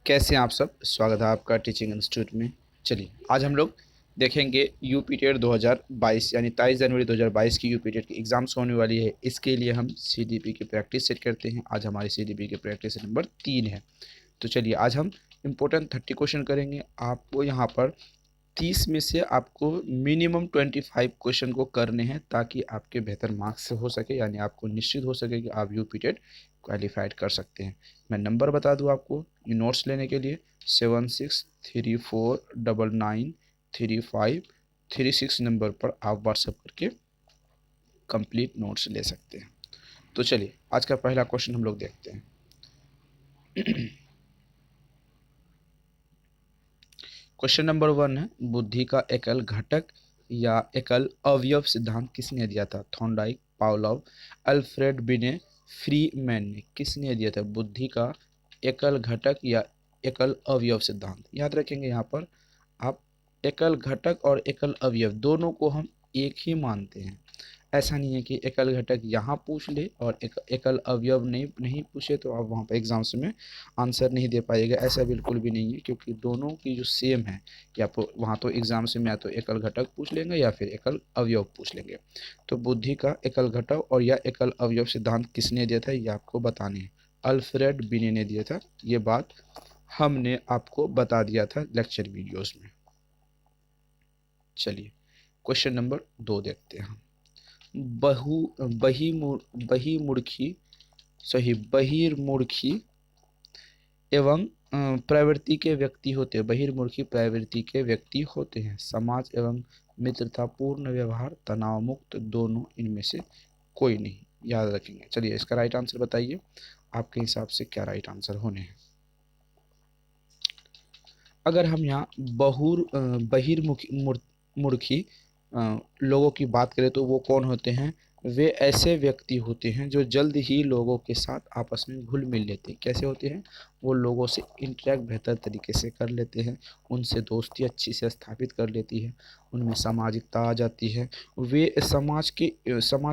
कैसे हैं आप सब। स्वागत है आपका टीचिंग इंस्टीट्यूट में। चलिए आज हम लोग देखेंगे यूपी टेट 2022 यानी 23 जनवरी 2022 की यूपी टेट की एग्ज़ाम्स होने वाली है। इसके लिए हम सीडीपी की प्रैक्टिस सेट करते हैं। आज हमारी सीडीपी की प्रैक्टिस नंबर 3 है। तो चलिए आज हम इम्पोर्टेंट 30 क्वेश्चन करेंगे। आपको यहाँ पर 30 में से आपको मिनिमम 25 क्वेश्चन को करने हैं ताकि आपके बेहतर मार्क्स हो सके, यानी आपको निश्चित हो सके कि आप यूपी टेट क्वालिफाइड कर सकते हैं। मैं नंबर बता दूं आपको नोट्स लेने के लिए 7634993536 नंबर पर आप व्हाट्सएप करके कंप्लीट नोट्स ले सकते हैं। तो चलिए आज का पहला क्वेश्चन हम लोग देखते हैं। क्वेश्चन नंबर 1 है, बुद्धि का एकल घटक या एकल अवयव सिद्धांत किसने दिया था? थॉर्नडाइक, पावलोव, अल्फ्रेड बिने, फ्रीमैन ने किसने दिया था बुद्धि का एकल घटक या एकल अवयव सिद्धांत? याद रखेंगे यहाँ पर आप एकल घटक और एकल अवयव दोनों को हम एक ही मानते हैं। ऐसा नहीं है कि एकल घटक यहाँ पूछ ले और एकल अवयव नहीं पूछे तो आप वहाँ पर एग्जाम्स में आंसर नहीं दे पाएगा। ऐसा बिल्कुल भी नहीं है, क्योंकि दोनों की जो सेम है कि आपको वहाँ तो एग्जाम्स में या तो एकल घटक पूछ लेंगे या फिर एकल अवयव पूछ लेंगे। तो बुद्धि का एकल घटक और या एकल अवयव सिद्धांत किसने दिया था ये आपको बताने हैं। अल्फ्रेड बिने ने दिया था। ये बात हमने आपको बता दिया था लेक्चर वीडियोस में। चलिए क्वेश्चन नंबर 2 देखते हैं हम। बहिर्मुखी बहिर्मुखी एवं प्रवृत्ति के व्यक्ति होते हैं। बहिर्मुखी प्रवृत्ति के व्यक्ति होते हैं। समाज एवं मित्रतापूर्ण व्यवहार, तनाव मुक्त, दोनों इनमें से कोई नहीं। याद रखेंगे। चलिए इसका राइट आंसर बताइए, आपके हिसाब से क्या राइट आंसर होने हैं। अगर हम यहाँ बहिर्मुखी लोगों की बात करें तो वो कौन होते हैं? वे ऐसे व्यक्ति होते हैं जो जल्द ही लोगों के साथ आपस में घुल मिल लेते हैं। कैसे होते हैं? वो लोगों से इंटरेक्ट बेहतर तरीके से कर लेते हैं, उनसे दोस्ती अच्छी से स्थापित कर लेती है, उनमें सामाजिकता आ जाती है, वे समाज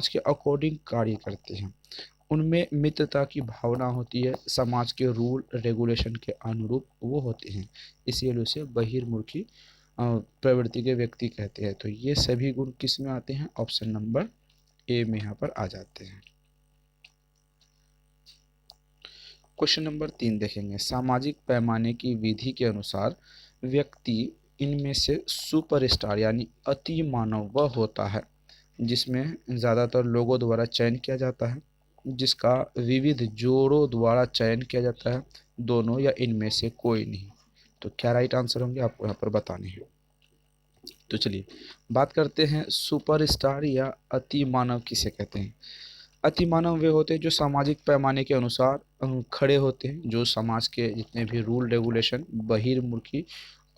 के अकॉर्डिंग कार्य करते हैं, उनमें मित्रता की भावना होती है, समाज के रूल रेगुलेशन के अनुरूप वो होते हैं। इसीलिए उसे बहिर्मुखी प्रवृत्ति के व्यक्ति कहते हैं। तो ये सभी गुण किस में आते हैं? ऑप्शन नंबर ए में यहाँ पर आ जाते हैं। क्वेश्चन नंबर 3 देखेंगे। सामाजिक पैमाने की विधि के अनुसार व्यक्ति इनमें से सुपरस्टार यानी अति मानव वह होता है जिसमें ज़्यादातर लोगों द्वारा चयन किया जाता है, जिसका विविध जोड़ों द्वारा चयन किया जाता है, दोनों या इनमें से कोई नहीं। तो क्या राइट आंसर होंगे आपको यहाँ पर बताने हैं। तो चलिए बात करते हैं सुपरस्टार या अति मानव किसे कहते हैं। अति मानव वे होते हैं जो सामाजिक पैमाने के अनुसार खड़े होते हैं, जो समाज के जितने भी रूल रेगुलेशन, बहिर्मुखी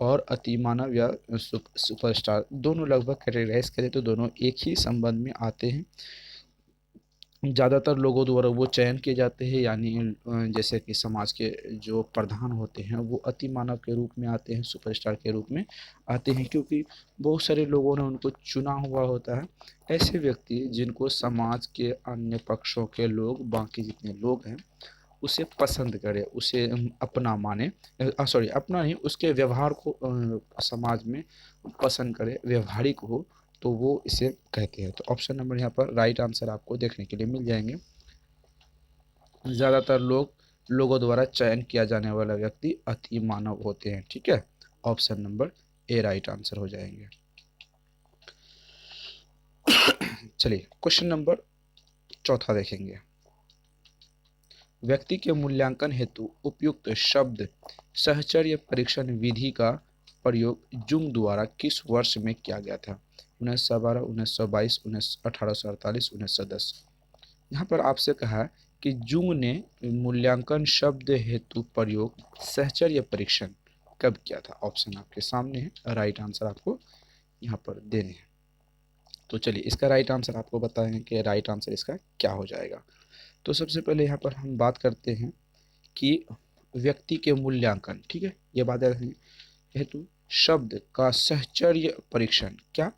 और अति मानव या सुपरस्टार दोनों लगभग कैटेगराइज करें तो दोनों एक ही संबंध में आते हैं। ज़्यादातर लोगों द्वारा वो चयन किए जाते हैं, यानी जैसे कि समाज के जो प्रधान होते हैं वो अति मानव के रूप में आते हैं, सुपरस्टार के रूप में आते हैं, क्योंकि बहुत सारे लोगों ने उनको चुना हुआ होता है। ऐसे व्यक्ति जिनको समाज के अन्य पक्षों के लोग, बाकी जितने लोग हैं उसे पसंद करें, उसे अपना माने, सॉरी अपना नहीं, उसके व्यवहार को समाज में पसंद करे, व्यवहारिक हो, तो वो इसे कहते हैं। तो ऑप्शन नंबर यहाँ पर राइट आंसर आपको देखने के लिए मिल जाएंगे। ज़्यादातर लोगों द्वारा चयन किया जाने वाला व्यक्ति अति मानव होते हैं। ठीक है, option number A right answer हो जाएंगे। चलिए क्वेश्चन नंबर 4 देखेंगे। व्यक्ति के मूल्यांकन हेतु उपयुक्त शब्द सहचर्य परीक्षण विधि का प्रयोग जुंग द्वारा किस वर्ष में किया गया था? 1912, 1922, 1848, 1910। यहाँ पर आपसे कहा कि जुंग ने मूल्यांकन शब्द हेतु प्रयोग सहचर्य परीक्षण कब किया था? ऑप्शन आपके सामने है, राइट आंसर आपको यहाँ पर देने हैं। तो चलिए इसका राइट आंसर आपको बताएं कि राइट आंसर इसका क्या हो जाएगा। तो सबसे पहले यहाँ पर हम बात करते हैं कि व्यक्ति के मूल्यांकन, ठीक है, ये बात रखेंगे, हेतु शब्द का सहचर्य परीक्षण। क्या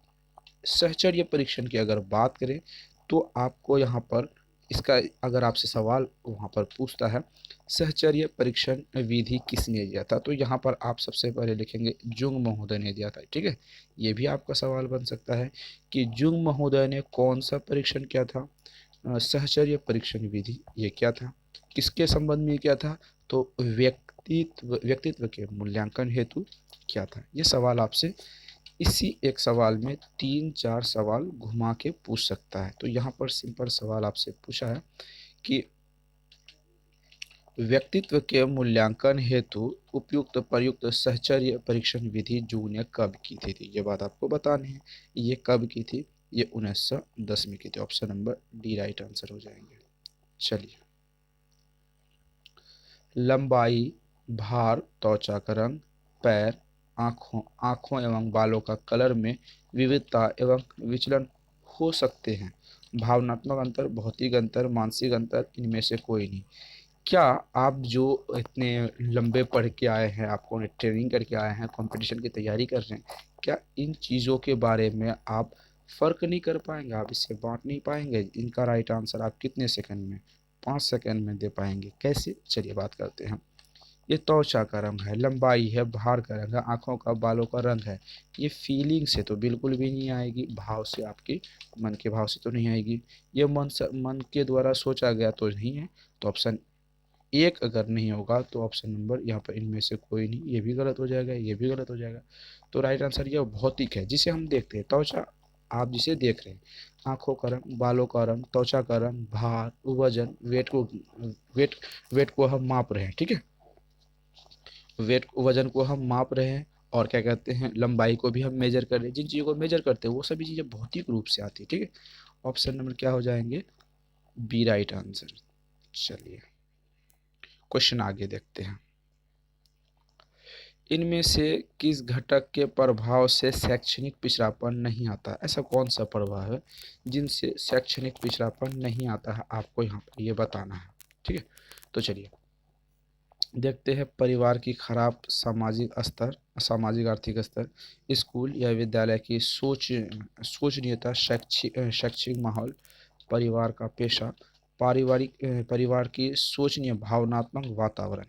सहचर्य परीक्षण की अगर बात करें तो आपको यहाँ पर इसका अगर आपसे सवाल वहाँ पर पूछता है सहचर्य परीक्षण विधि किसने दिया था? तो यहाँ पर आप सबसे पहले लिखेंगे जुंग महोदय ने दिया था। ठीक है, ये भी आपका सवाल बन सकता है कि जुंग महोदय ने कौन सा परीक्षण किया था? सहचर्य परीक्षण विधि ये क्या था, किसके संबंध में क्या था? तो व्यक्तित्व के मूल्यांकन हेतु क्या था? ये सवाल आपसे इसी एक सवाल में 3-4 सवाल घुमा के पूछ सकता है। तो यहाँ पर सिंपल सवाल आपसे पूछा है कि व्यक्तित्व के मूल्यांकन हेतु उपयुक्त प्रयुक्त सहचर्य परीक्षण विधि जू ने कब की थी? ये बात आपको बतानी है। ये कब की थी? ये 1910 में की थी। Option number D right answer हो जाएंगे। चलिए, लंबाई, भार, त्वचा का रंग, पैर, आँखों एवं बालों का कलर में विविधता एवं विचलन हो सकते हैं। भावनात्मक अंतर, भौतिक अंतर, मानसिक अंतर, इनमें से कोई नहीं। क्या आप जो इतने लंबे पढ़ के आए हैं, आपको ट्रेनिंग करके आए हैं, कंपटीशन की तैयारी कर रहे हैं, क्या इन चीज़ों के बारे में आप फ़र्क नहीं कर पाएंगे? आप इससे बांट नहीं पाएंगे? इनका राइट आंसर आप कितने सेकंड में? 5 सेकंड में दे पाएंगे। कैसे? चलिए बात करते हैं। ये त्वचा का रंग है, लंबाई है, भार का रंग है, आँखों का, बालों का रंग है। ये फीलिंग से तो बिल्कुल भी नहीं आएगी, भाव से, आपके मन के भाव से तो नहीं आएगी। ये मन के द्वारा सोचा गया तो नहीं है। तो ऑप्शन एक अगर नहीं होगा तो ऑप्शन नंबर यहाँ पर इनमें से कोई नहीं, ये भी गलत हो जाएगा, ये भी गलत हो जाएगा। तो राइट आंसर ये भौतिक है, जिसे हम देखते हैं। त्वचा आप जिसे देख रहे हैं, आँखों का रंग, बालों का रंग, त्वचा का रंग, भार, वजन, वेट वेट को हम माप रहे हैं। ठीक है, वजन को हम माप रहे हैं, और क्या कहते हैं, लंबाई को भी हम मेजर कर रहे हैं। जिन चीज़ों को मेजर करते हैं वो सभी चीज़ें भौतिक रूप से आती है। ठीक है, ऑप्शन नंबर क्या हो जाएंगे? B right answer. चलिए, क्वेश्चन आगे देखते हैं। इनमें से किस घटक के प्रभाव से शैक्षणिक पिछड़ापन नहीं आता? ऐसा कौन सा प्रभाव है जिनसे शैक्षणिक पिछड़ापन नहीं आता है? आपको यहाँ पर ये बताना है। ठीक है, तो चलिए देखते हैं। परिवार की खराब सामाजिक आर्थिक स्तर, स्कूल या विद्यालय की सोचनीयता, शैक्षिक माहौल, परिवार का पेशा, परिवार की सोचनीय भावनात्मक वातावरण।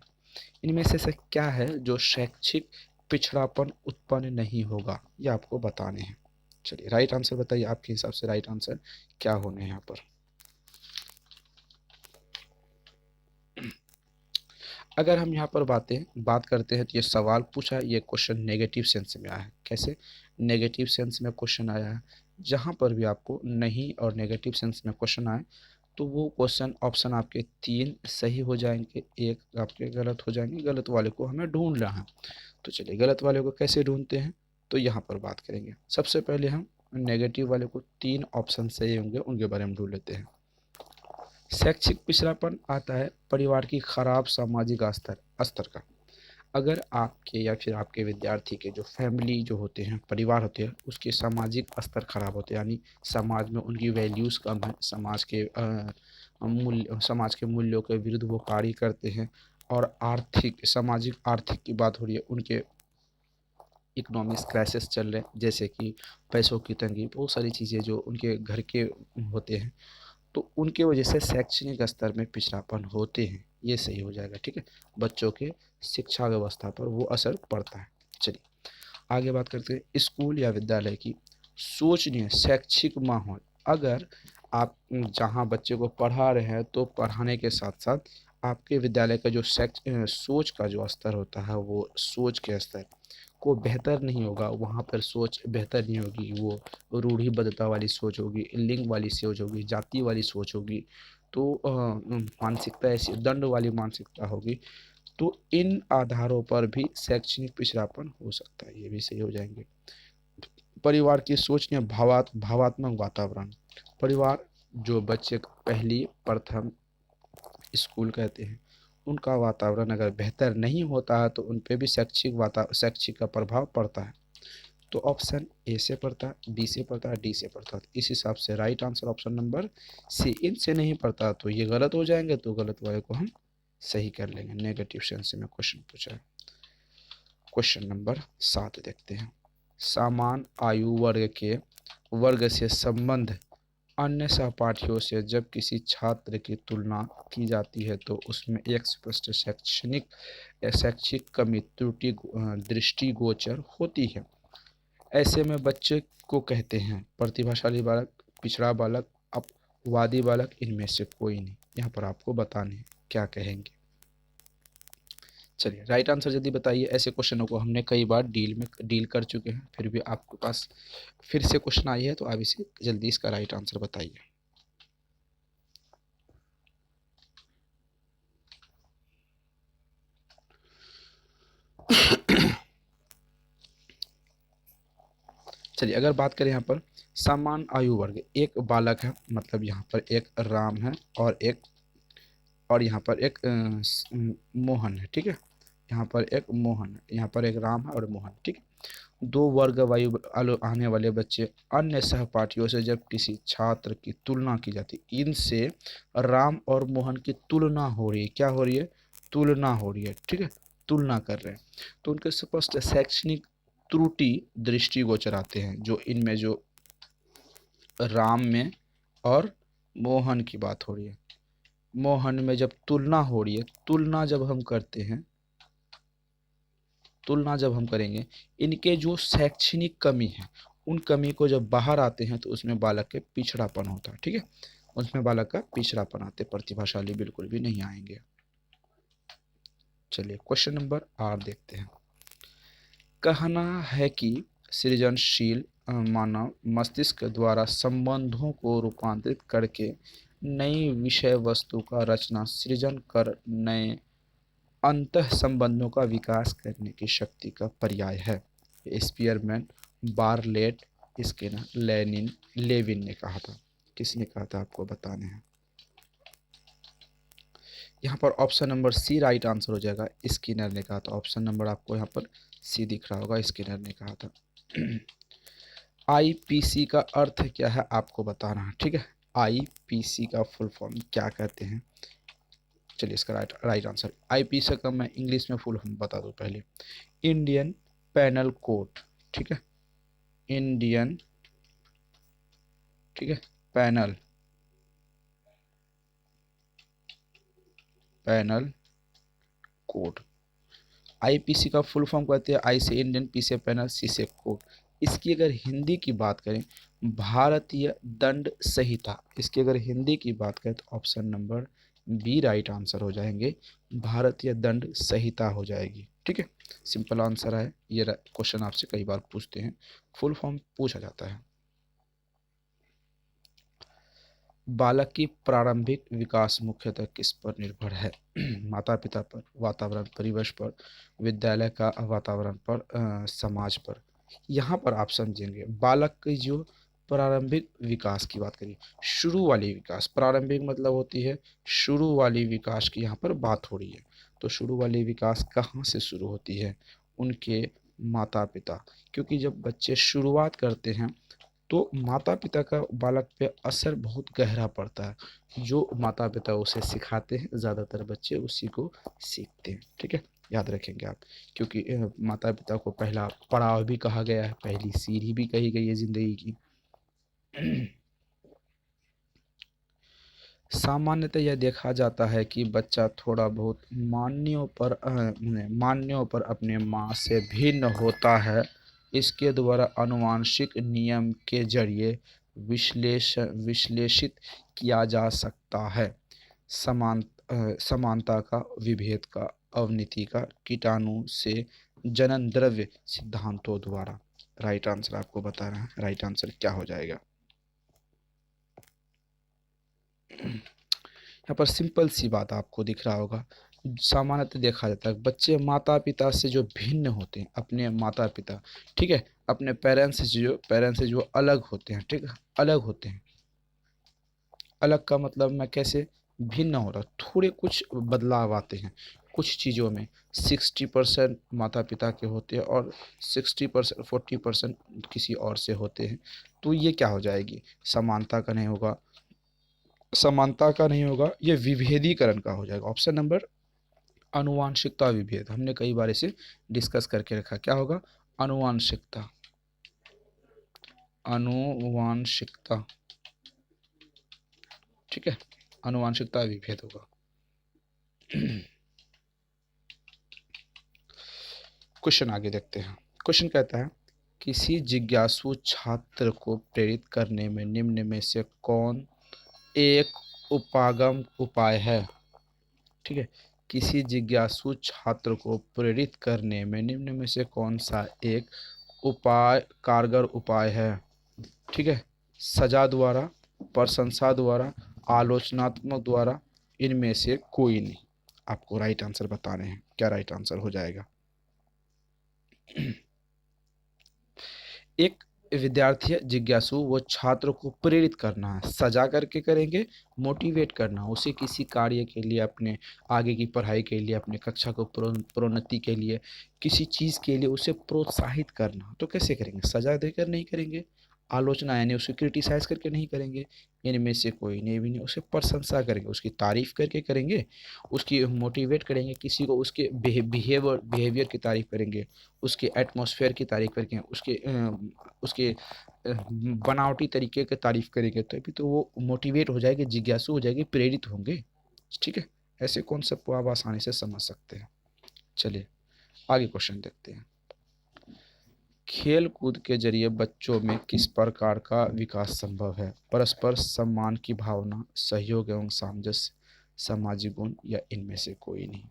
इनमें से क्या है जो शैक्षिक पिछड़ापन उत्पन्न नहीं होगा? ये आपको बताने हैं। चलिए राइट आंसर बताइए, आपके हिसाब से राइट आंसर क्या होने हैं यहाँ पर? अगर हम यहाँ पर बात करते हैं, तो ये सवाल पूछा, ये क्वेश्चन नेगेटिव सेंस में आया है। कैसे नेगेटिव सेंस में क्वेश्चन आया है? जहाँ पर भी आपको नहीं और नेगेटिव सेंस में क्वेश्चन आए, तो वो क्वेश्चन ऑप्शन आपके 3 सही हो जाएंगे, एक आपके गलत हो जाएंगे। गलत वाले को हमें ढूंढना है। तो चलिए, गलत वाले को कैसे ढूंढते हैं, तो यहाँ पर बात करेंगे। सबसे पहले हम नेगेटिव वाले को 3 ऑप्शन सही होंगे उनके बारे में ढूंढ लेते हैं। शैक्षिक पिछड़ापन आता है परिवार की खराब सामाजिक स्तर का। अगर आपके या फिर आपके विद्यार्थी के जो फैमिली जो होते हैं, परिवार होते हैं, उसके सामाजिक स्तर खराब होते हैं, यानी समाज में उनकी वैल्यूज़ कम है, समाज के मूल्यों के विरुद्ध वो कार्य करते हैं, और आर्थिक की बात हो रही है, उनके इकोनॉमिक्स क्राइसिस चल रहे हैं, जैसे कि पैसों की तंगी, बहुत सारी चीज़ें जो उनके घर के होते हैं, तो उनके वजह से शैक्षणिक स्तर में पिछड़ापन होते हैं। ये सही हो जाएगा। ठीक है, बच्चों के शिक्षा व्यवस्था पर वो असर पड़ता है। चलिए आगे बात करते हैं। स्कूल या विद्यालय की सोचनीय शैक्षिक माहौल। अगर आप जहाँ बच्चे को पढ़ा रहे हैं, तो पढ़ाने के साथ साथ आपके विद्यालय का जो सोच का जो स्तर होता है, वो सोच के स्तर को बेहतर नहीं होगा, वहाँ पर सोच बेहतर नहीं होगी, वो रूढ़िबद्धता वाली सोच होगी, लिंग वाली सोच होगी, जाति वाली सोच होगी, तो मानसिकता ऐसी दंड वाली मानसिकता होगी। तो इन आधारों पर भी शैक्षणिक पिछड़ापन हो सकता है। ये भी सही हो जाएंगे। परिवार की सोच ने भावात्मक वातावरण। परिवार जो बच्चे पहली प्रथम स्कूल कहते हैं, उनका वातावरण अगर बेहतर नहीं होता है, तो उन पे भी शैक्षिक का प्रभाव पड़ता है। तो ऑप्शन ए से पड़ता है, बी से पड़ता है, डी से पड़ता है। इस हिसाब से right answer option number C. इनसे नहीं पड़ता तो ये गलत हो जाएंगे, तो गलत वाले को हम सही कर लेंगे। नेगेटिव सेंस में क्वेश्चन पूछा है। क्वेश्चन नंबर 7 देखते हैं। समान आयु वर्ग से संबंध अन्य सहपाठियों से जब किसी छात्र की तुलना की जाती है तो उसमें एक स्पष्ट शैक्षिक कमी त्रुटि दृष्टिगोचर होती है। ऐसे में बच्चे को कहते हैं प्रतिभाशाली बालक, पिछड़ा बालक, अपवादी बालक, इनमें से कोई नहीं। यहाँ पर आपको बताने हैं क्या कहेंगे। चलिए राइट आंसर जल्दी बताइए। ऐसे क्वेश्चनों को हमने कई बार डील कर चुके हैं, फिर भी आपके पास फिर से क्वेश्चन आई है तो आप इसे जल्दी इसका राइट आंसर बताइए। चलिए अगर बात करें यहाँ पर समान आयु वर्ग, एक बालक है, मतलब यहाँ पर एक राम है और यहाँ पर एक मोहन है, ठीक है। यहाँ पर एक मोहन है, यहाँ पर एक राम है और मोहन, ठीक है। दो वर्ग वायु आने वाले बच्चे अन्य सहपाठियों से जब किसी छात्र की तुलना की जाती, इनसे राम और मोहन की तुलना हो रही है। क्या हो रही है? तुलना हो रही है, ठीक है, तुलना कर रहे हैं। तो उनके स्पष्ट शैक्षणिक त्रुटि दृष्टिगोचर आते हैं, जो इनमें जो राम में और मोहन की बात हो रही है। मोहन में जब तुलना हो रही है, तुलना जब हम करेंगे, इनके जो शैक्षणिक कमी है उन कमी को जब बाहर आते हैं तो उसमें बालक के पिछड़ापन होता है, ठीक है। उसमें बालक का पिछड़ापन आते, प्रतिभाशाली बिल्कुल भी नहीं आएंगे। चलिए क्वेश्चन नंबर 8 देखते हैं। कहना है कि सृजनशील मानव मस्तिष्क द्वारा संबंधों को रूपांतरित करके नई विषय वस्तु का रचना सृजन कर नए अंतः संबंधों का विकास करने की शक्ति का पर्याय है। स्पीयरमैन, बारलेट, स्किनर, लेविन ने कहा था। किसने कहा था आपको बताने हैं। यहाँ पर option number C right answer हो जाएगा। स्किनर ने कहा था। ऑप्शन नंबर आपको यहाँ पर सी दिख रहा होगा, स्किनर ने कहा था। आईपीसी का अर्थ क्या है आपको बताना है, ठीक है। आईपीसी का फुल फॉर्म क्या कहते हैं। चलिए इसका राइट आंसर आईपीसी का मैं इंग्लिश में फुल फॉर्म बता दूं पहले। इंडियन पैनल कोड, ठीक है। इंडियन, ठीक है, पैनल कोड। आईपीसी का फुल फॉर्म कहते हैं आई से इंडियन, पी से पैनल, सी से कोड। इसकी अगर हिंदी की बात करें भारतीय दंड संहिता। इसकी अगर हिंदी की बात करें तो option number B right answer हो जाएंगे, भारतीय दंड संहिता हो जाएगी, ठीक है। सिंपल आंसर है। ये क्वेश्चन आपसे कई बार पूछते हैं, फुल फॉर्म पूछा जाता है। बालक की प्रारंभिक विकास मुख्यतः किस पर निर्भर है? माता पिता पर, वातावरण परिवेश पर, विद्यालय का वातावरण पर, समाज पर। यहाँ पर आप समझेंगे बालक की जो प्रारंभिक विकास की बात करिए, शुरू वाली विकास, प्रारंभिक मतलब होती है शुरू वाली विकास की यहाँ पर बात हो रही है। तो शुरू वाली विकास कहाँ से शुरू होती है? उनके माता पिता। क्योंकि जब बच्चे शुरुआत करते हैं तो माता पिता का बालक पे असर बहुत गहरा पड़ता है। जो माता पिता उसे सिखाते हैं ज़्यादातर बच्चे उसी को सीखते हैं, ठीक है, याद रखेंगे आप। क्योंकि माता पिता को पहला पड़ाव भी कहा गया है, पहली सीढ़ी भी कही गई है ज़िंदगी की। सामान्यतः यह देखा जाता है कि बच्चा थोड़ा बहुत मान्यों पर अपने माँ से भिन्न होता है। इसके द्वारा आनुवंशिक नियम के जरिए विश्लेषित किया जा सकता है। समानता का, विभेद का, अवनति का, कीटाणु से जनन द्रव्य सिद्धांतों द्वारा। राइट आंसर आपको बता रहा है, राइट आंसर क्या हो जाएगा। यहाँ पर सिंपल सी बात आपको दिख रहा होगा। सामान्यतः देखा जाता है बच्चे माता पिता से जो भिन्न होते हैं, अपने माता पिता, ठीक है, अपने पेरेंट्स से जो अलग होते हैं, ठीक है, अलग होते हैं। अलग का मतलब मैं कैसे भिन्न हो रहा, थोड़े कुछ बदलाव आते हैं कुछ चीज़ों में। 60% माता पिता के होते हैं और 60% 40% किसी और से होते हैं। तो ये क्या हो जाएगी? समानता का नहीं होगा, समानता का नहीं होगा, ये विभेदीकरण का हो जाएगा। ऑप्शन नंबर आनुवांशिकता विभेद, हमने कई बार इसे डिस्कस करके रखा। क्या होगा? आनुवांशिकता, आनुवांशिकता, ठीक है, आनुवंशिकता विभेद होगा। क्वेश्चन आगे देखते हैं। क्वेश्चन कहता है किसी जिज्ञासु छात्र को प्रेरित करने में निम्न में से कौन एक उपागम उपाय है। ठीक है, किसी जिज्ञासु छात्र को प्रेरित करने में निम्न में से कौन सा एक उपाय कारगर उपाय है। ठीक है, सजा द्वारा, प्रशंसा द्वारा, आलोचनात्मक द्वारा, इनमें से कोई नहीं। आपको राइट आंसर बताने हैं, क्या राइट आंसर हो जाएगा। एक विद्यार्थी है जिज्ञासु, वो छात्र को प्रेरित करना है, सजा करके करेंगे, मोटिवेट करना, उसे किसी कार्य के लिए, अपने आगे की पढ़ाई के लिए, अपने कक्षा को प्रोन्नति के लिए, किसी चीज़ के लिए उसे प्रोत्साहित करना। तो कैसे करेंगे, सजा देकर नहीं करेंगे, आलोचना यानी उसे क्रिटिसाइज करके नहीं करेंगे, इनमें से कोई नहीं भी नहीं। उसे प्रशंसा करेंगे, उसकी तारीफ करके करेंगे, उसकी मोटिवेट करेंगे, किसी को उसके बिहेवियर की तारीफ करेंगे, उसके एटमॉस्फेयर की तारीफ करेंगे, उसके बनावटी तरीके की तारीफ करेंगे, तभी तो वो मोटिवेट हो जाएगी, जिज्ञासु हो जाएगी, प्रेरित होंगे। ठीक है, ऐसे कॉन्सेप्ट को आप आसानी से समझ सकते हैं। चलिए आगे क्वेश्चन देखते हैं। खेल कूद के जरिए बच्चों में किस प्रकार का विकास संभव है। परस्पर सम्मान की भावना, सहयोग एवं सामंजस्य, सामाजिक गुण, या इनमें से कोई नहीं।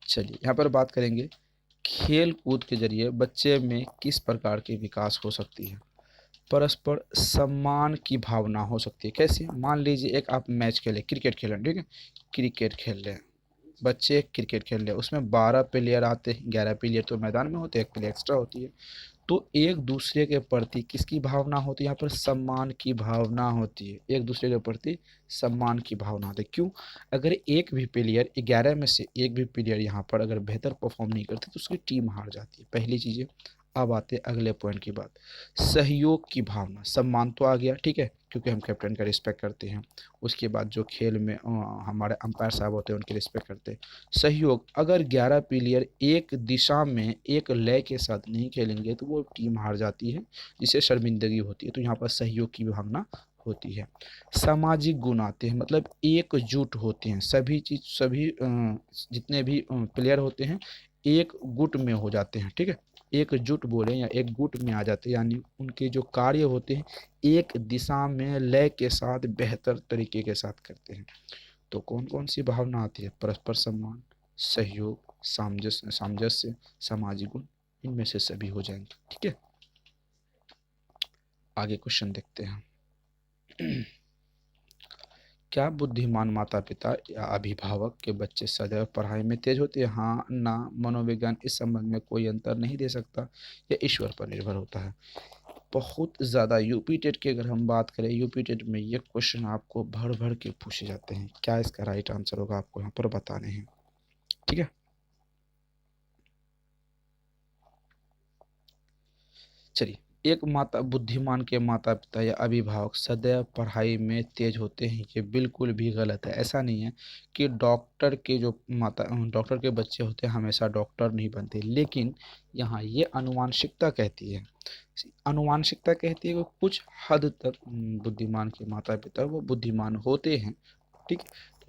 चलिए यहाँ पर बात करेंगे खेल कूद के जरिए बच्चे में किस प्रकार की विकास हो सकती है। परस्पर सम्मान की भावना हो सकती है। कैसे, मान लीजिए एक आप मैच खेले, क्रिकेट खेलें, ठीक है, क्रिकेट खेल रहे हैं बच्चे, क्रिकेट खेल रहे हैं, उसमें 12 प्लेयर आते हैं, 11 प्लेयर तो मैदान में होते हैं, 1 प्लेयर एक्स्ट्रा होती है। तो एक दूसरे के प्रति किसकी भावना होती है, यहाँ पर सम्मान की भावना होती है। एक दूसरे के प्रति सम्मान की भावना होती है। क्यों, अगर एक भी प्लेयर, 11 में से एक भी प्लेयर यहाँ पर अगर बेहतर परफॉर्म नहीं करते तो उसकी टीम हार जाती है, पहली चीज़ है। अब आते हैं अगले पॉइंट की बात, सहयोग की भावना। सम्मान तो आ गया, ठीक है, क्योंकि हम कैप्टन का रिस्पेक्ट करते हैं। उसके बाद जो खेल में हमारे अंपायर साहब होते हैं उनकी रिस्पेक्ट करते हैं। सहयोग, अगर 11 प्लेयर एक दिशा में एक लय के साथ नहीं खेलेंगे तो वो टीम हार जाती है, जिससे शर्मिंदगी होती है। तो यहाँ पर सहयोग की भावना होती है। सामाजिक गुण आते हैं, मतलब एकजुट होते हैं, सभी जितने भी प्लेयर होते हैं एक गुट में हो जाते हैं। ठीक है, एकजुट बोले या एक गुट में आ जाते हैं, यानी उनके जो कार्य होते हैं एक दिशा में लय के साथ बेहतर तरीके के साथ करते हैं। तो कौन कौन सी भावना आती है, परस्पर सम्मान, सहयोग, सामंजस्य, सामाजिक गुण, इनमें से सभी हो जाएंगे। ठीक है, आगे क्वेश्चन देखते हैं। क्या बुद्धिमान माता पिता या अभिभावक के बच्चे सदैव पढ़ाई में तेज होते हैं। हाँ, ना, मनोविज्ञान इस संबंध में कोई अंतर नहीं दे सकता, यह ईश्वर पर निर्भर होता है। बहुत ज़्यादा यूपी टेट की अगर हम बात करें, यूपी टेट में ये क्वेश्चन आपको भर भर के पूछे जाते हैं। क्या इसका राइट आंसर होगा आपको यहाँ पर बताने हैं। ठीक है, चलिए, एक माता बुद्धिमान के माता पिता या अभिभावक सदैव पढ़ाई में तेज होते हैं, ये बिल्कुल भी गलत है। ऐसा नहीं है कि डॉक्टर के बच्चे होते हैं हमेशा डॉक्टर नहीं बनते, लेकिन यहाँ ये अनुवांशिकता कहती है कि कुछ हद तक बुद्धिमान के माता पिता वो बुद्धिमान होते हैं। ठीक,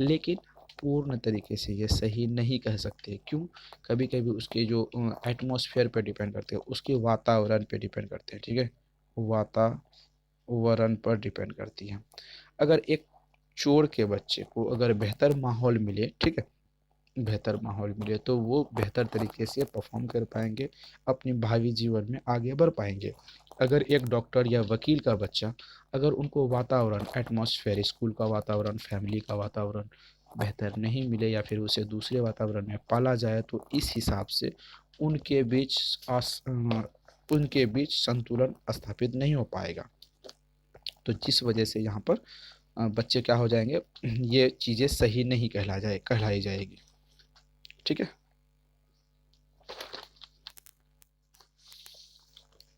लेकिन पूर्ण तरीके से ये सही नहीं कह सकते। क्यों, कभी कभी उसके जो एटमॉस्फेयर पे डिपेंड करते हैं, उसके वातावरण पे डिपेंड करते हैं। ठीक है, वातावरण पर डिपेंड करती है। अगर एक चोर के बच्चे को अगर बेहतर माहौल मिले, ठीक है, बेहतर माहौल मिले तो वो बेहतर तरीके से परफॉर्म कर पाएंगे, अपने भावी जीवन में आगे बढ़ पाएंगे। अगर एक डॉक्टर या वकील का बच्चा, अगर उनको वातावरण, एटमॉस्फेयर, स्कूल का वातावरण, फैमिली का वातावरण बेहतर नहीं मिले या फिर उसे दूसरे वातावरण में पाला जाए, तो इस हिसाब से उनके बीच उनके बीच संतुलन स्थापित नहीं हो पाएगा। तो जिस वजह से यहाँ पर बच्चे क्या हो जाएंगे, ये चीज़ें सही नहीं कहलाई जाएगी। ठीक है,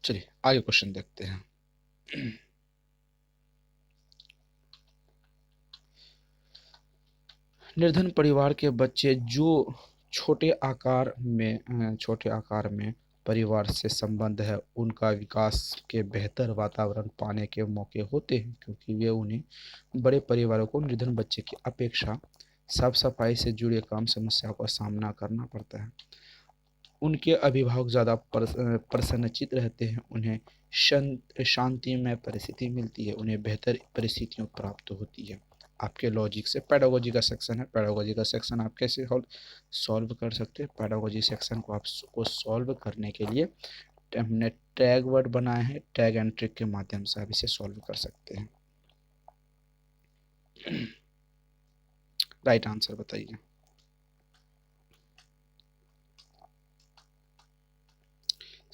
चलिए आगे क्वेश्चन देखते हैं। निर्धन परिवार के बच्चे जो छोटे आकार में परिवार से संबंध है, उनका विकास के बेहतर वातावरण पाने के मौके होते हैं, क्योंकि वे उन्हें बड़े परिवारों को निर्धन बच्चे की अपेक्षा साफ सफाई से जुड़े कम समस्याओं का सामना करना पड़ता है। उनके अभिभावक ज़्यादा प्रसन्नचित्त रहते हैं, उन्हें शांतिमय परिस्थिति मिलती है, उन्हें बेहतर परिस्थितियाँ प्राप्त होती है। आपके लॉजिक से पेडागोजी का सेक्शन है। पेडागोजी का सेक्शन आप कैसे सॉल्व कर सकते हैं? पेडागोजी सेक्शन को आपको सॉल्व करने के लिए हमने टैग वर्ड बनाए हैं, टैग एंड ट्रिक के माध्यम से आप इसे सॉल्व कर सकते हैं। राइट आंसर बताइए।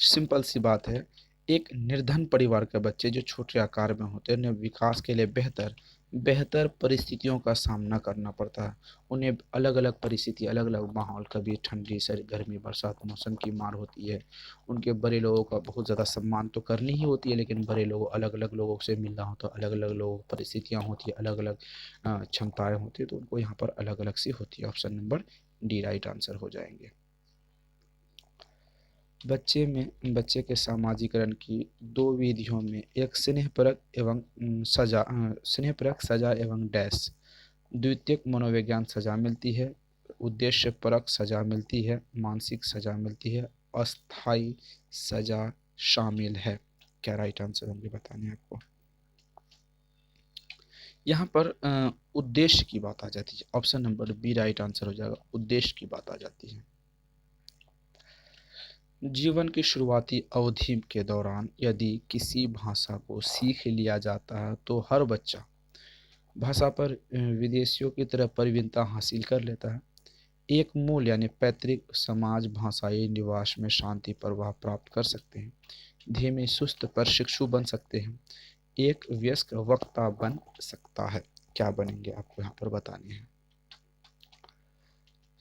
सिंपल सी बात है, एक निर्धन परिवार के बच्चे जो छोटे आकार में होते हैं, उन्हें विकास के लिए बेहतर बेहतर परिस्थितियों का सामना करना पड़ता है। उन्हें अलग अलग परिस्थिति, अलग अलग माहौल, कभी ठंडी से गर्मी बरसात मौसम की मार होती है। उनके बड़े लोगों का बहुत ज़्यादा सम्मान तो करनी ही होती है, लेकिन बड़े लोगों अलग अलग लोगों से मिलना होता है, अलग अलग लोगों परिस्थितियाँ होती है, अलग अलग क्षमताएँ होती है, तो उनको यहाँ पर अलग अलग सी होती है। Option number D right answer हो जाएंगे। बच्चे के सामाजिकरण की दो विधियों में, एक स्नेहपरक सजा एवं डैश, द्वितीयक मनोविज्ञान सजा मिलती है, उद्देश्य परक सजा मिलती है, मानसिक सजा मिलती है, अस्थाई सजा शामिल है। क्या राइट आंसर होंगे बताने आपको। यहाँ पर उद्देश्य की बात आ जाती है। Option number B right answer हो जाएगा, उद्देश्य की बात आ जाती है। जीवन की शुरुआती अवधि के दौरान यदि किसी भाषा को सीख लिया जाता है तो हर बच्चा भाषा पर विदेशियों की तरह प्रवीणता हासिल कर लेता है। एक मूल यानी पैतृक समाज भाषाई निवास में शांति प्रभाव प्राप्त कर सकते हैं, धीमे सुस्त प्रशिक्षु बन सकते हैं, एक वयस्क वक्ता बन सकता है। क्या बनेंगे आपको यहाँ पर बताने हैं।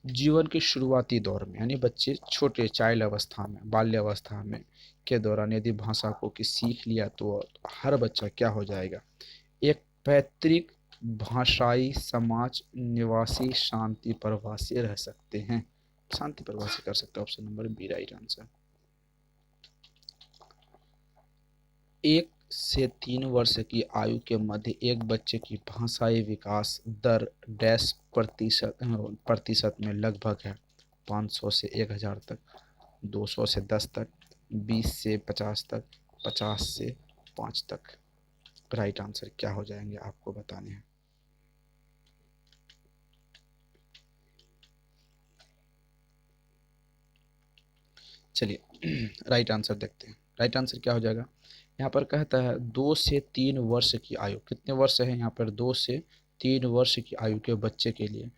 जीवन के शुरुआती दौर में यानी बच्चे छोटे चाइल्ड अवस्था में, बाल्यावस्था में के दौरान यदि भाषा को कि सीख लिया तो हर बच्चा क्या हो जाएगा, एक पैतृक भाषाई समाज निवासी शांति प्रवासी रह सकते हैं, शांति प्रवासी कर सकते हैं। Option number B right answer. 1 से 3 वर्ष की आयु के मध्य एक बच्चे की भाषाई विकास दर डैश प्रतिशत में लगभग है, 500 से 1000 तक, 200 से 10 तक, 20 से 50 तक, 50 से 5 तक। राइट आंसर क्या हो जाएंगे आपको बताने हैं। चलिए राइट आंसर देखते हैं। राइट आंसर क्या हो जाएगा, यहाँ पर कहता है 2 से 3 वर्ष की आयु, कितने वर्ष है यहाँ पर, 2 से 3 वर्ष की आयु के बच्चे के लिए,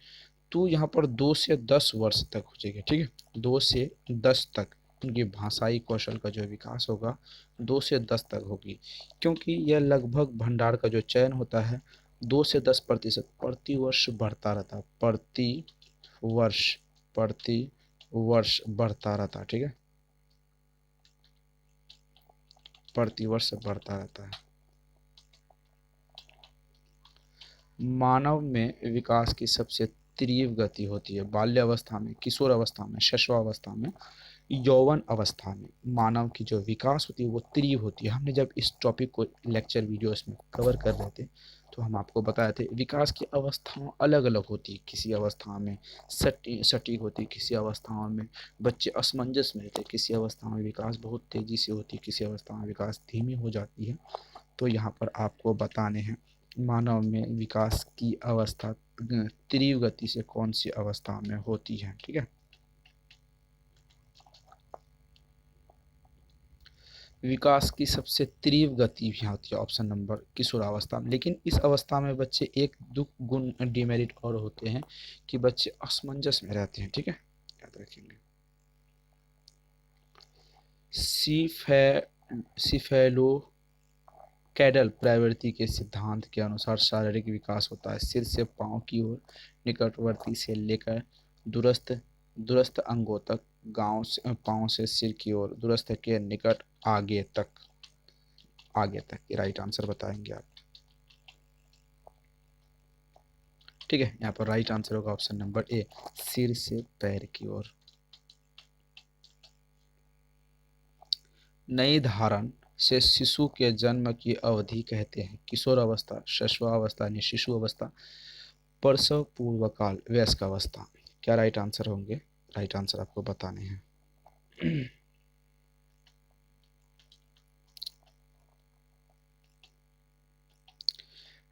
तो यहाँ पर 2 से 10 वर्ष तक हो जाएगा। ठीक है, 2 से 10 तक उनकी भाषाई कौशल का जो विकास होगा 2 से 10 तक होगी, क्योंकि यह लगभग भंडार का जो चयन होता है 2 से 10% प्रति वर्ष बढ़ता रहता है, वर्ष प्रति वर्ष बढ़ता रहता है। ठीक है, प्रति वर्ष बढ़ता रहता है। मानव में विकास की सबसे तीव्र गति होती है बाल्यावस्था में, किशोर अवस्था में, शैशवावस्था में, यौवन अवस्था में। मानव की जो विकास होती है वो तीव्र होती है। हमने जब इस टॉपिक को लेक्चर वीडियोस में कवर कर रहे थे तो हम आपको बताए थे विकास की अवस्थाएं अलग अलग होती है, किसी अवस्था में सटीक होती है, किसी अवस्थाओं में बच्चे असमंजस में रहते हैं, किसी अवस्था में विकास बहुत तेज़ी से होती है, किसी अवस्था में विकास धीमी हो जाती है। तो यहाँ पर आपको बताने हैं मानव में विकास की अवस्था तीव्र गति से कौन सी अवस्था में होती है। ठीक है, विकास की सबसे तीव्र गति भी होती है ऑप्शन नंबर किशोरावस्था में, लेकिन इस अवस्था में बच्चे एक दुख गुण डिमेरिट और होते हैं कि बच्चे असमंजस में रहते हैं। ठीक है, याद रखेंगे। सिफेलो कैडल प्रवृत्ति के सिद्धांत के अनुसार शारीरिक विकास होता है सिर से पांव की ओर, निकटवर्ती से लेकर दूरस्थ दूरस्थ अंगों तक, गांव से पांव से सिर की ओर, दूरस्थ के निकट आगे तक। ये राइट आंसर बताएंगे आप। ठीक है, यहाँ पर राइट आंसर होगा ऑप्शन नंबर ए, सिर से पैर की ओर। नई धारण से शिशु के जन्म की अवधि कहते हैं। किशोर अवस्था, शैशवावस्था यानी शिशु अवस्था, प्रसव पूर्व काल, वयस्क अवस्था। क्या राइट आंसर होंगे? राइट आंसर आपको बताने हैं।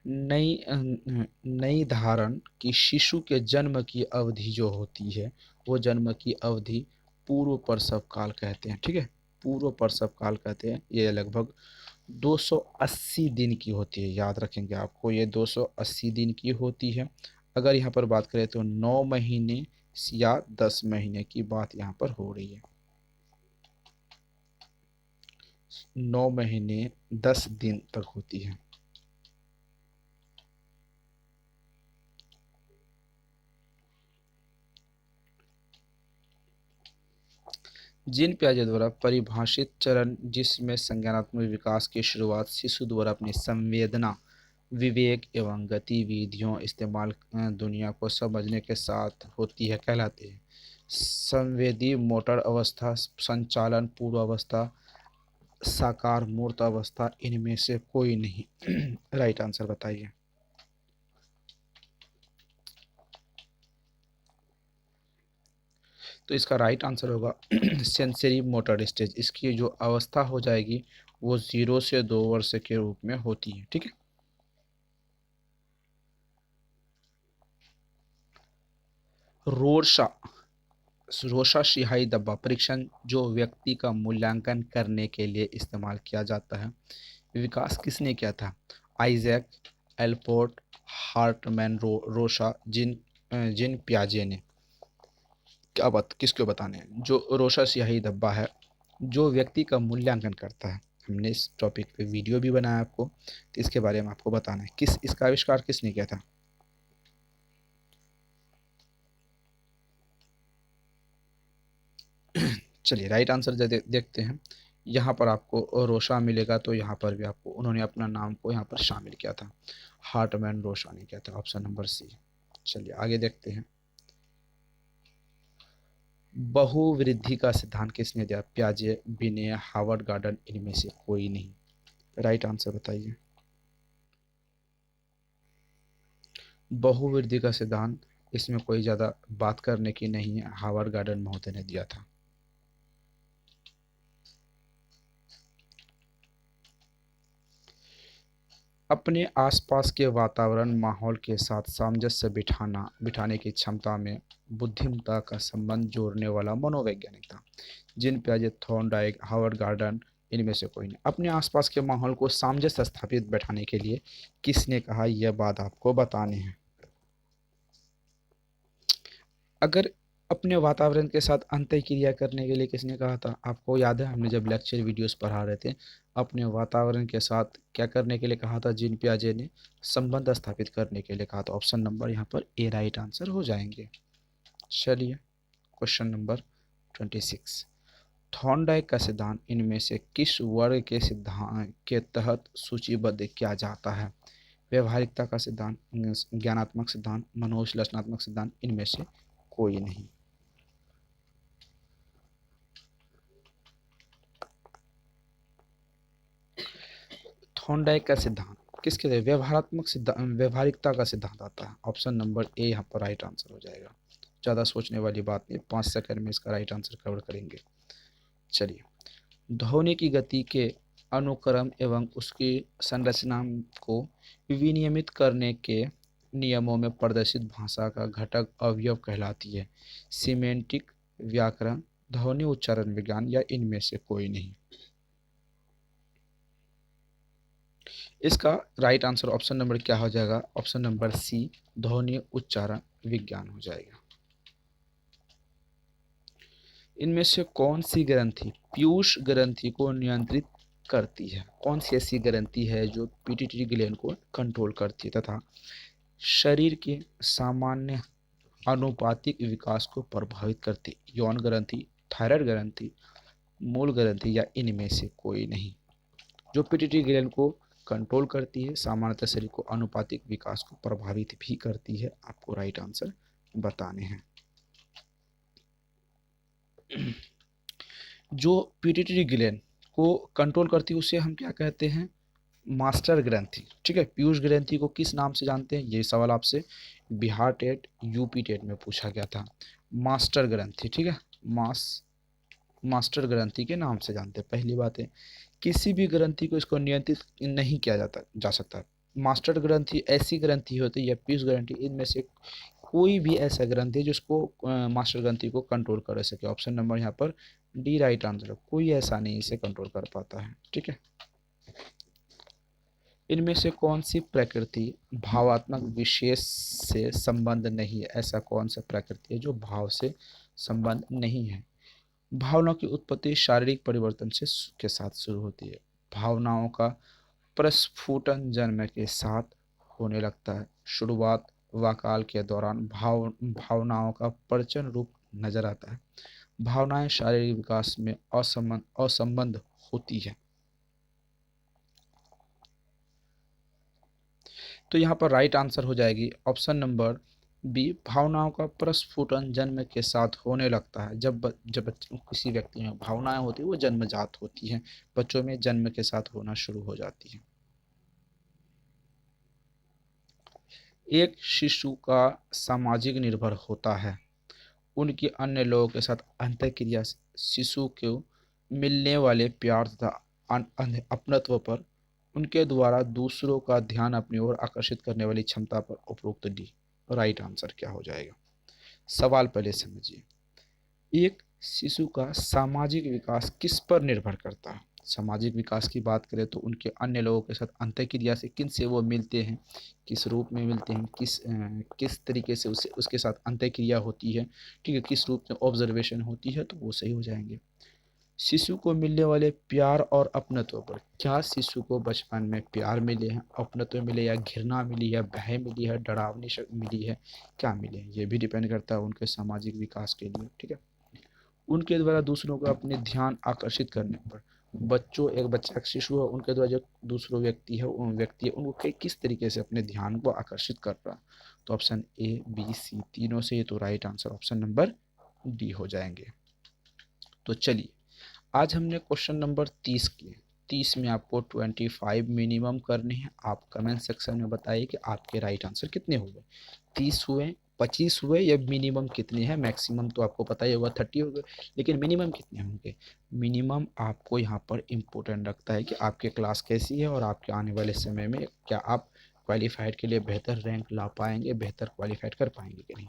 नई धारण की शिशु के जन्म की अवधि जो होती है वो जन्म की अवधि पूर्व प्रसव काल कहते हैं। ठीक है, पूर्व प्रसव काल कहते हैं। ये लगभग 280 दिन की होती है, याद रखेंगे आपको, ये 280 दिन की होती है। अगर यहाँ पर बात करें तो 9 महीने या 10 महीने की बात यहाँ पर हो रही है। 9 महीने 10 दिन तक होती है। जीन पियाजे द्वारा परिभाषित चरण जिसमें संज्ञानात्मक विकास की शुरुआत शिशु द्वारा अपनी संवेदना, विवेक एवं गतिविधियों इस्तेमाल दुनिया को समझने के साथ होती है कहलाते हैं। संवेदी मोटर अवस्था, संचालन पूर्व अवस्था, साकार मूर्त अवस्था, इनमें से कोई नहीं। राइट आंसर बताइए। तो इसका राइट आंसर होगा सेंसरी मोटर स्टेज। इसकी जो अवस्था हो जाएगी वो 0 से 2 वर्ष के रूप में होती है। ठीक है, रोरशा रोशा स्याही डब्बा परीक्षण जो व्यक्ति का मूल्यांकन करने के लिए इस्तेमाल किया जाता है, विकास किसने किया था? आइजैक, एल्पोर्ट, हार्टमैन, रोशा, जिन पियाजे ने। क्या बात किसको बताने हैं? जो रोशा स्याही डब्बा है जो व्यक्ति का मूल्यांकन करता है, हमने इस टॉपिक पे वीडियो भी बनाया आपको, तो इसके बारे में आपको बताना है किस इसका आविष्कार किसने किया था। चलिए राइट आंसर देखते हैं। यहाँ पर आपको रोशा मिलेगा, तो यहाँ पर भी आपको उन्होंने अपना नाम को यहाँ पर शामिल किया था, हार्टमैन रोशा ने किया था। Option number C. चलिए आगे देखते हैं। बहुवृद्धि का सिद्धांत किसने दिया? प्याजे, बिने, हार्वर्ड गार्डन, इनमें से कोई नहीं। राइट आंसर बताइए। बहुवृद्धि का सिद्धांत, इसमें कोई ज़्यादा बात करने की नहीं है, हार्वर्ड गार्डन महोदय ने दिया था। अपने आसपास के वातावरण माहौल के साथ सामंजस्य बिठाने की क्षमता में बुद्धिमत्ता का संबंध जोड़ने वाला मनोवैज्ञानिक था। जिन पियाजे, थॉर्नडाइक, हार्वर्ड गार्डन, इनमें से कोई नहीं। अपने आसपास के माहौल को सामंजस्य स्थापित बैठाने के लिए किसने कहा, यह बात आपको बतानी है। अगर अपने वातावरण के साथ अंतःक्रिया करने के लिए किसने कहा था? आपको याद है हमने जब लेक्चर वीडियोस पढ़ा रहे थे, अपने वातावरण के साथ क्या करने के लिए कहा था? जीन पियाजे ने संबंध स्थापित करने के लिए कहा था। ऑप्शन नंबर यहाँ पर ए राइट आंसर हो जाएंगे। चलिए क्वेश्चन नंबर 26। थॉर्नडाइक का सिद्धांत इनमें से किस वर्ग के सिद्धांत के तहत सूचीबद्ध किया जाता है? व्यवहारिकता का सिद्धांत, ज्ञानात्मक सिद्धांत, मनोविश्लेषणात्मक सिद्धांत, इनमें से कोई नहीं। थॉर्नडाइक का सिद्धांत किसके लिए? व्यवहारात्मक सिद्धांत, व्यवहारिकता का सिद्धांत आता है। ऑप्शन नंबर ए यहाँ पर राइट आंसर हो जाएगा। ज़्यादा सोचने वाली बात नहीं, 5 सेकंड में इसका राइट आंसर कवर करेंगे। चलिए, ध्वनि की गति के अनुक्रम एवं उसकी संरचना को विनियमित करने के नियमों में प्रदर्शित भाषा का घटक अवयव कहलाती है। सिमेंटिक, व्याकरण, ध्वनि उच्चारण विज्ञान, या इनमें से कोई नहीं। इसका राइट आंसर ऑप्शन नंबर क्या हो जाएगा? ऑप्शन नंबर सी, ध्वनि उच्चारण विज्ञान हो जाएगा। इनमें से कौन सी ग्रंथि पीयूष ग्रंथि को नियंत्रित करती है? कौन सी ऐसी ग्रंथि है जो पीट्यूटरी ग्लैंड को कंट्रोल करती है तथा शरीर के सामान्य अनुपातिक विकास को प्रभावित करती है? यौन ग्रंथि, थायराइड ग्रंथि, मूल ग्रंथि, या इनमें से कोई नहीं। जो पीट्यूटरी ग्लैंड को कंट्रोल करती है, सामान्यतः शरीर को अनुपातिक विकास को प्रभावित भी करती है। आपको राइट आंसर बताने हैं। जो पीट्यूटरी ग्लैंड को कंट्रोल करती है उसे हम क्या कहते हैं, मास्टर ग्रंथि। ठीक है, पीयूष ग्रंथि को किस नाम से जानते हैं, ये सवाल आपसे बिहार टेट यूपी टेट में पूछा गया था। मास्टर ग्रंथि, ठीक है, मास्टर ग्रंथि के नाम से जानते हैं। पहली बात है, किसी भी ग्रंथि को इसको नियंत्रित नहीं किया जा सकता। मास्टर ग्रंथि ऐसी ग्रंथि होती है या पीयूष ग्रंथि, इनमें से कोई भी ऐसा ग्रंथि है जिसको मास्टर ग्रंथि को कंट्रोल कर सके। ऑप्शन नंबर यहाँ पर डी राइट आंसर है, कोई ऐसा नहीं इसे कंट्रोल कर पाता है। ठीक है, इनमें से कौन सी प्रकृति भावात्मक विशेष से संबंध नहीं है, ऐसा कौन सा प्रकृति है जो भाव से संबंध नहीं है। भावनाओं की उत्पत्ति शारीरिक परिवर्तन से के साथ शुरू होती है। भावनाओं का प्रस्फुटन जन्म के साथ होने लगता है। शुरुआत व काल के दौरान भावनाओं का प्रचन रूप नजर आता है। भावनाएं शारीरिक विकास में असंबद्ध होती है। तो यहाँ पर राइट आंसर हो जाएगी ऑप्शन नंबर बी, भावनाओं का प्रस्फुटन जन्म के साथ होने लगता है। जब किसी व्यक्ति में भावनाएं होती है वो जन्मजात होती हैं, बच्चों में जन्म के साथ होना शुरू हो जाती है। एक शिशु का सामाजिक निर्भर होता है। उनकी अन्य लोगों के साथ अंतःक्रिया शिशु को मिलने वाले प्यार तथा अपनत्व पर, उनके द्वारा दूसरों का ध्यान अपनी ओर आकर्षित करने वाली क्षमता पर। उपरोक्त डी राइट आंसर क्या हो जाएगा। सवाल पहले समझिए, एक शिशु का सामाजिक विकास किस पर निर्भर करता है। सामाजिक विकास की बात करें तो उनके अन्य लोगों के साथ अंतःक्रिया से किन से वो मिलते हैं, किस रूप में मिलते हैं, किस तरीके से उसके साथ अंतःक्रिया होती है, ठीक है, किस रूप में ऑब्जर्वेशन होती है, तो वो सही हो जाएंगे। शिशु को मिलने वाले प्यार और अपनत्व पर, क्या शिशु को बचपन में प्यार मिले हैं, अपनत्व मिले, या घृणा मिली है, भय मिली है, डरावनी मिली है, क्या मिले, ये भी डिपेंड करता है उनके सामाजिक विकास के लिए। ठीक है, उनके द्वारा दूसरों का अपने ध्यान आकर्षित करने पर, एक बच्चा एक शिशु है, उनके द्वारा जो दूसरा व्यक्ति है उनको किस तरीके से अपने ध्यान को आकर्षित कर रहा है। तो ऑप्शन ए बी सी तीनों से, तो right answer option number D हो जाएंगे। तो चलिए, आज हमने क्वेश्चन नंबर 30 किए। 30 में आपको 25 मिनिमम करने हैं। आप कमेंट सेक्शन में बताइए कि आपके राइट आंसर कितने हुए, 30 हुए, 25 हुए, या मिनिमम कितने हैं। मैक्सिमम तो आपको पता ही होगा 30 हो गए, लेकिन मिनिमम कितने होंगे। मिनिमम आपको यहाँ पर इम्पोर्टेंट रखता है कि आपकी क्लास कैसी है और आपके आने वाले समय में क्या आप क्वालिफाइड के लिए बेहतर रैंक ला पाएंगे, बेहतर क्वालिफाइड कर पाएंगे कि नहीं।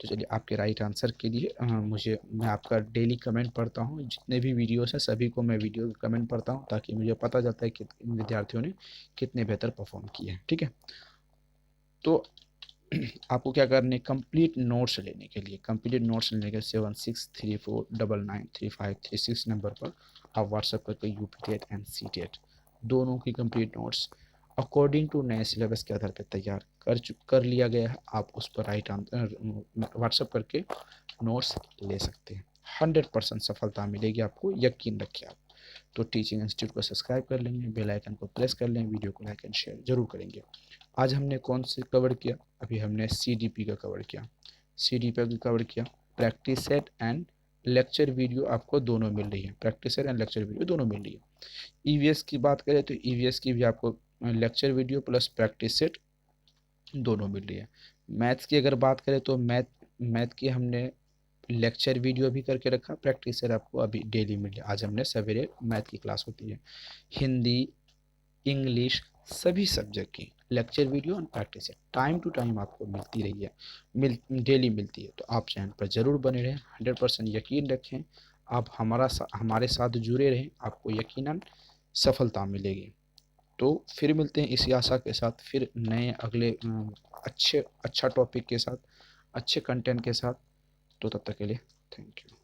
तो चलिए, आपके राइट आंसर के लिए मैं आपका डेली कमेंट पढ़ता हूँ। जितने भी वीडियोस हैं सभी को मैं वीडियो कमेंट पढ़ता हूँ, ताकि मुझे पता चलता है कि इन विद्यार्थियों ने कितने बेहतर परफॉर्म किए हैं। ठीक है, तो आपको क्या करने, कंप्लीट नोट्स लेने के लिए 7634993536 नंबर पर आप व्हाट्सएप करके UP TET and C TET दोनों की कंप्लीट नोट्स अकॉर्डिंग टू नए सिलेबस के आधार पर तैयार कर लिया गया है। आप उस पर राइट आंसर व्हाट्सएप करके नोट्स ले सकते हैं। 100% सफलता मिलेगी आपको, यकीन रखिए आप। तो टीचिंग इंस्टीट्यूट को सब्सक्राइब कर लेंगे, बेल आइकन को प्रेस कर लें, वीडियो को लाइक एंड शेयर जरूर करेंगे। आज हमने कौन से कवर किया, अभी हमने सीडीपी का कवर किया, सीडीपी का कवर किया। Practice set and lecture video आपको दोनों मिल रही है, practice set and lecture video दोनों मिल रही है। ईवीएस की बात करें तो ईवीएस की भी आपको lecture video plus practice set दोनों मिल रही है। मैथ्स की अगर बात करें तो मैथ की हमने लेक्चर वीडियो भी करके रखा, प्रैक्टिस सेट आपको अभी डेली मिल रही है। आज हमने सवेरे मैथ की क्लास होती है, हिंदी, इंग्लिश, सभी सब्जेक्ट की लेक्चर वीडियो और practice set time to time आपको मिलती रही है, डेली मिलती है। तो आप चैनल पर ज़रूर बने रहें, 100% यकीन रखें। आप हमारे साथ जुड़े रहें, आपको यकीनन सफलता मिलेगी। तो फिर मिलते हैं इसी आशा के साथ, फिर नए अगले अच्छा टॉपिक के साथ, अच्छे कंटेंट के साथ। तो तब तक के लिए थैंक यू।